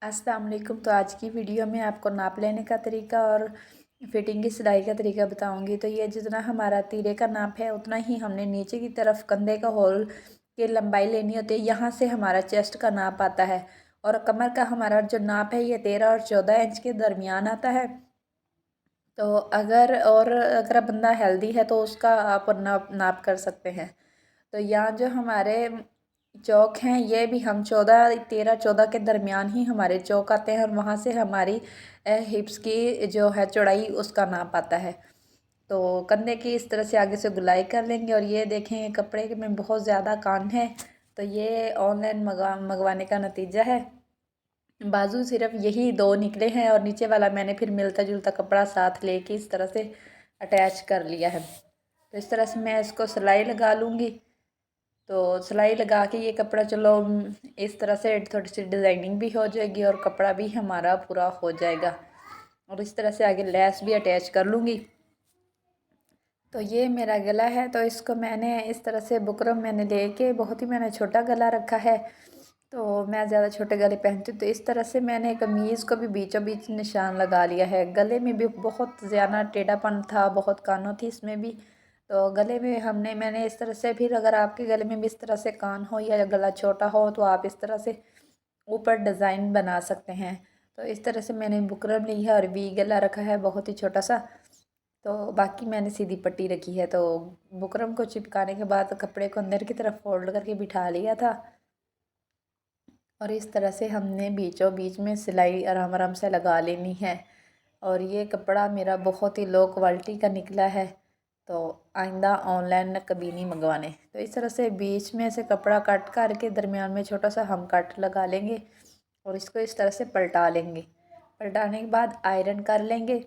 अस्सलाम वालेकुम। तो आज की वीडियो में आपको नाप लेने का तरीका और फिटिंग की सिलाई का तरीका बताऊंगी। तो ये जितना हमारा तीरे का नाप है उतना ही हमने नीचे की तरफ कंधे का होल की लंबाई लेनी होती है। यहाँ से हमारा चेस्ट का नाप आता है और कमर का हमारा जो नाप है ये 13 और 14 इंच के दरमियान आता है। तो अगर बंदा हेल्दी है तो उसका आप नाप नाप कर सकते हैं। तो यहाँ जो हमारे चौक हैं ये भी हम 13-14 के दरमियान ही हमारे चौक आते हैं और वहाँ से हमारी हिप्स की जो है चौड़ाई उसका नाप आता है। तो कंधे की इस तरह से आगे से गुलाई कर लेंगे। और ये देखें कपड़े के में बहुत ज़्यादा कान है, तो ये ऑनलाइन मंगवाने का नतीजा है। बाजू सिर्फ यही दो निकले हैं और नीचे वाला मैंने फिर मिलता जुलता कपड़ा साथ लेके इस तरह से अटैच कर लिया है। तो इस तरह से मैं इसको सिलाई लगा लूँगी। तो सिलाई लगा के ये कपड़ा चलो इस तरह से थोड़ी सी डिज़ाइनिंग भी हो जाएगी और कपड़ा भी हमारा पूरा हो जाएगा। और इस तरह से आगे लेस भी अटैच कर लूँगी। तो ये मेरा गला है, तो इसको मैंने इस तरह से बुकरम मैंने लेके बहुत ही मैंने छोटा गला रखा है। तो मैं ज़्यादा छोटे गले पहनती हूँ। तो इस तरह से मैंने कमीज़ को भी बीचों बीच निशान लगा लिया है। गले में भी बहुत ज़्यादा टेढ़ापन था, बहुत कानों थी इसमें भी। तो गले में मैंने इस तरह से, फिर अगर आपके गले में भी इस तरह से कान हो या गला छोटा हो तो आप इस तरह से ऊपर डिज़ाइन बना सकते हैं। तो इस तरह से मैंने बुकरम ली है और वी गला रखा है बहुत ही छोटा सा। तो बाकी मैंने सीधी पट्टी रखी है। तो बुकरम को चिपकाने के बाद कपड़े को अंदर की तरफ फोल्ड करके बिठा लिया था और इस तरह से हमने बीचों बीच में सिलाई आराम आराम से लगा लेनी है। और ये कपड़ा मेरा बहुत ही लो क्वालिटी का निकला है, तो आइंदा ऑनलाइन कभी नहीं मंगवाने। तो इस तरह से बीच में से कपड़ा कट करके दरमियान में छोटा सा हम कट लगा लेंगे और इसको इस तरह से पलटा लेंगे। पलटाने के बाद आयरन कर लेंगे।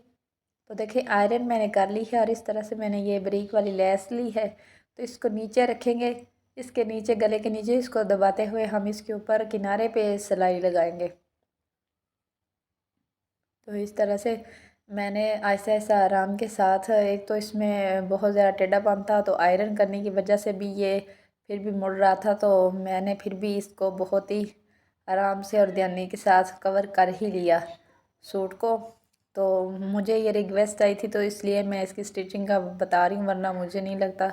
तो देखिए आयरन मैंने कर ली है और इस तरह से मैंने ये बारीक वाली लेस ली है। तो इसको नीचे रखेंगे, इसके नीचे गले के नीचे इसको दबाते हुए हम इसके ऊपर किनारे पे सिलाई लगाएंगे। तो इस तरह से मैंने ऐसा ऐसा आराम के साथ, एक तो इसमें बहुत ज़्यादा टेढ़ापन था तो आयरन करने की वजह से भी ये फिर भी मुड़ रहा था, तो मैंने फिर भी इसको बहुत ही आराम से और ध्यान के साथ कवर कर ही लिया सूट को। तो मुझे ये रिक्वेस्ट आई थी तो इसलिए मैं इसकी स्टिचिंग का बता रही हूँ, वरना मुझे नहीं लगता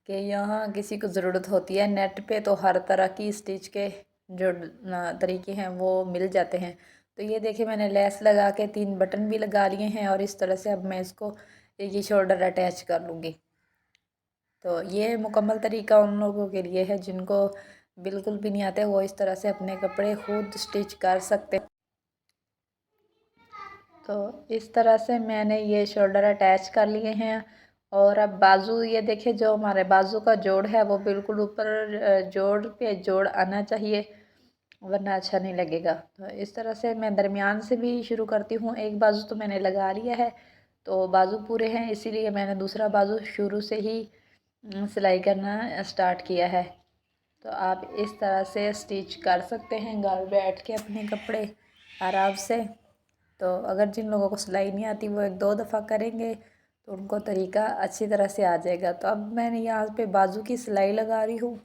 कि यहाँ किसी को ज़रूरत होती है। नेट पे तो हर तरह की स्टिच के जो तरीके हैं वो मिल जाते हैं। तो ये देखिए मैंने लेस लगा के 3 बटन भी लगा लिए हैं और इस तरह से अब मैं इसको ये शोल्डर अटैच कर लूँगी। तो ये मुकम्मल तरीका उन लोगों के लिए है जिनको बिल्कुल भी नहीं आते, वो इस तरह से अपने कपड़े खुद स्टिच कर सकते। तो इस तरह से मैंने ये शोल्डर अटैच कर लिए हैं। और अब बाजू, ये देखिए जो हमारे बाजू का जोड़ है वो बिल्कुल ऊपर जोड़ पे जोड़ आना चाहिए, वरना अच्छा नहीं लगेगा। तो इस तरह से मैं दरमियान से भी शुरू करती हूँ। एक बाजू तो मैंने लगा लिया है, तो बाजू पूरे हैं इसीलिए मैंने दूसरा बाजू शुरू से ही सिलाई करना स्टार्ट किया है। तो आप इस तरह से स्टिच कर सकते हैं घर बैठ के अपने कपड़े आराम से। तो अगर जिन लोगों को सिलाई नहीं आती वो 1-2 दफ़ा करेंगे तो उनको तरीका अच्छी तरह से आ जाएगा। तो अब मैंने यहाँ पे बाजू की सिलाई लगा रही हूँ।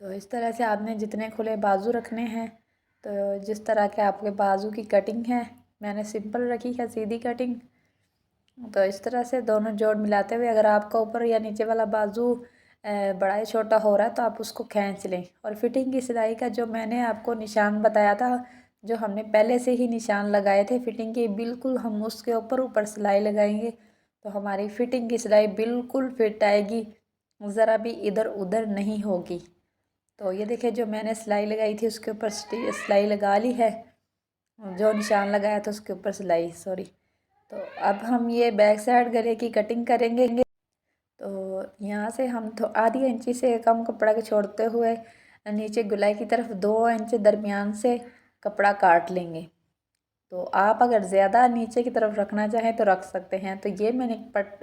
तो इस तरह से आपने जितने खुले बाजू रखने हैं, तो जिस तरह के आपके बाजू की कटिंग है, मैंने सिंपल रखी है सीधी कटिंग। तो इस तरह से दोनों जोड़ मिलाते हुए अगर आपका ऊपर या नीचे वाला बाजू बड़ा या छोटा हो रहा है तो आप उसको खींच लें। और फिटिंग की सिलाई का जो मैंने आपको निशान बताया था, जो हमने पहले से ही निशान लगाए थे फिटिंग के, बिल्कुल हम उसके ऊपर ऊपर सिलाई लगाएंगे तो हमारी फिटिंग की सिलाई बिल्कुल फिट आएगी, ज़रा भी इधर उधर नहीं होगी। तो ये देखिए जो मैंने सिलाई लगाई थी उसके ऊपर सिलाई लगा ली है, जो निशान लगाया था उसके ऊपर सिलाई, सॉरी। तो अब हम ये बैक साइड गले की कटिंग करेंगे। तो यहाँ से हम तो आधी इंची से कम कपड़ा के छोड़ते हुए नीचे गुलाई की तरफ 2 इंच दरमियान से कपड़ा काट लेंगे। तो आप अगर ज़्यादा नीचे की तरफ रखना चाहें तो रख सकते हैं। तो ये मैंने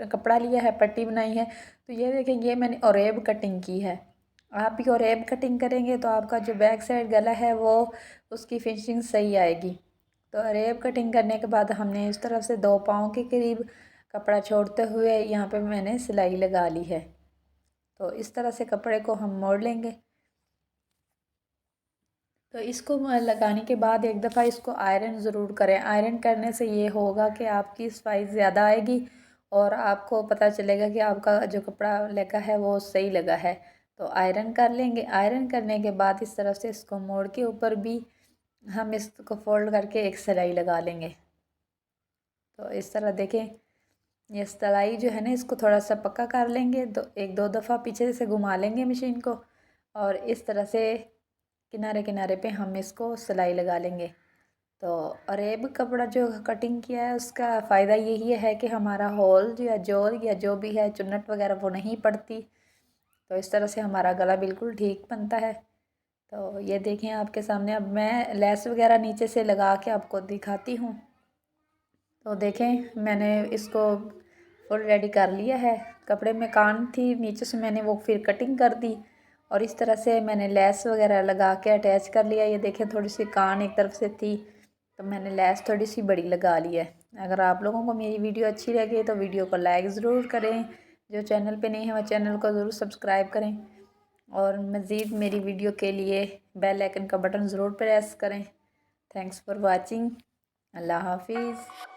कपड़ा लिया है, पट्टी बनाई है। तो ये देखें ये मैंने ओरेब कटिंग की है। आप भी ओरेब कटिंग करेंगे तो आपका जो बैक साइड गला है वो उसकी फिनिशिंग सही आएगी। तो ओरेब कटिंग करने के बाद हमने इस तरफ से 2 पाँव के करीब कपड़ा छोड़ते हुए यहाँ पे मैंने सिलाई लगा ली है। तो इस तरह से कपड़े को हम मोड़ लेंगे। तो इसको लगाने के बाद एक दफ़ा इसको आयरन ज़रूर करें। आयरन करने से ये होगा कि आपकी सफाई ज़्यादा आएगी और आपको पता चलेगा कि आपका जो कपड़ा लगा है वो सही लगा है। तो आयरन कर लेंगे। आयरन करने के बाद इस तरफ से इसको मोड़ के ऊपर भी हम इसको फोल्ड करके एक सिलाई लगा लेंगे। तो इस तरह देखें, ये सिलाई जो है ना इसको थोड़ा सा पक्का कर लेंगे। एक दो दफ़ा पीछे से घुमा लेंगे मशीन को और इस तरह से किनारे किनारे पे हम इसको सिलाई लगा लेंगे। तो अरेब कपड़ा जो कटिंग किया है उसका फ़ायदा यही है कि हमारा होल जो या जोर या जो भी है चुन्नट वगैरह वो नहीं पड़ती। तो इस तरह से हमारा गला बिल्कुल ठीक बनता है। तो ये देखें आपके सामने, अब मैं लेस वगैरह नीचे से लगा के आपको दिखाती हूँ। तो देखें मैंने इसको फुल रेडी कर लिया है। कपड़े में कान थी, नीचे से मैंने वो फिर कटिंग कर दी और इस तरह से मैंने लेस वगैरह लगा के अटैच कर लिया। ये देखें थोड़ी सी कान एक तरफ से थी तो मैंने लेस थोड़ी सी बड़ी लगा ली है। अगर आप लोगों को मेरी वीडियो अच्छी लगे तो वीडियो को लाइक ज़रूर करें। जो चैनल पे नहीं है वो चैनल को ज़रूर सब्सक्राइब करें और मज़ीद मेरी वीडियो के लिए बेल आइकन का बटन ज़रूर प्रेस करें। Thanks for watching. अल्लाह हाफिज़।